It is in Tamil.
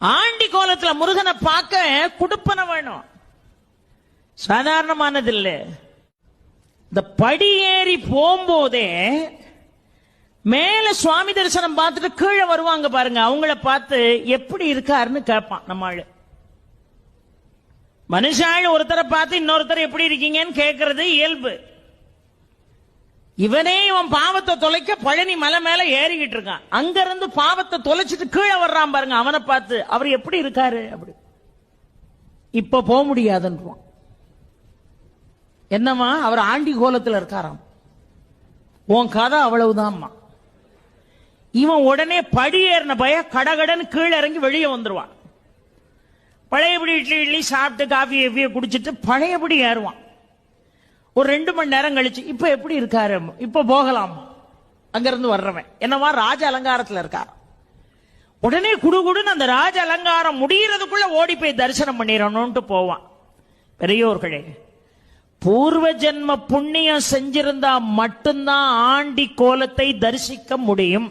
ஆண்டி கோலத்துல முருகனை பார்க்க குடுப்பன வேணும், சாதாரணமானது இல்லை. இந்த படி ஏறி போகும்போதே மேல சுவாமி தரிசனம் பார்த்துட்டு கீழே வருவாங்க பாருங்க, அவங்கள பார்த்து எப்படி இருக்காருன்னு கேட்பான் நம்ம ஆளு. மனுஷாள் ஒருத்தரை பார்த்து இன்னொருத்தர் எப்படி இருக்கீங்கன்னு கேட்கறது இயல்பு. இவனே இவன் பாவத்தை தொலைக்க பழனி மலை மேல ஏறிக்கிட்டு இருக்கான், அங்க இருந்து பாவத்தை தொலைச்சிட்டு கீழே வர்றான் பாருங்க, அவனை பார்த்து அவர் எப்படி இருக்காரு அப்படி. இப்ப போக முடியாதுன்றான். என்னமா அவர் ஆண்டி கோலத்தில் இருக்காராம், உன் கதை அவ்வளவுதான்மா. இவன் உடனே படி ஏறின பய கடகடன்னு கீழே இறங்கி வெளியே வந்துருவான். பழையபடி இட்லி இட்லி சாப்பிட்டு காஃபி எவ்விய குடிச்சிட்டு பழையபடி ஏறுவான். ஒரு 2 மணி நேரம் கழிச்சு இப்ப எப்படி இருக்காரு, இப்ப போகலாம். அங்கிருந்து வர்றவன் என்னவா ராஜ அலங்காரத்துல இருக்கார். உடனே குடுகுடுன்னு அந்த ராஜ அலங்காரம் முடியறதுக்குள்ள ஓடி போய் தரிசனம் பண்ணிடணும்ட்டு போவான். பெரியோர்களே, பூர்வ ஜென்ம புண்ணியம் செஞ்சிருந்தா மட்டும்தான் ஆண்டி கோலத்தை தரிசிக்க முடியும்.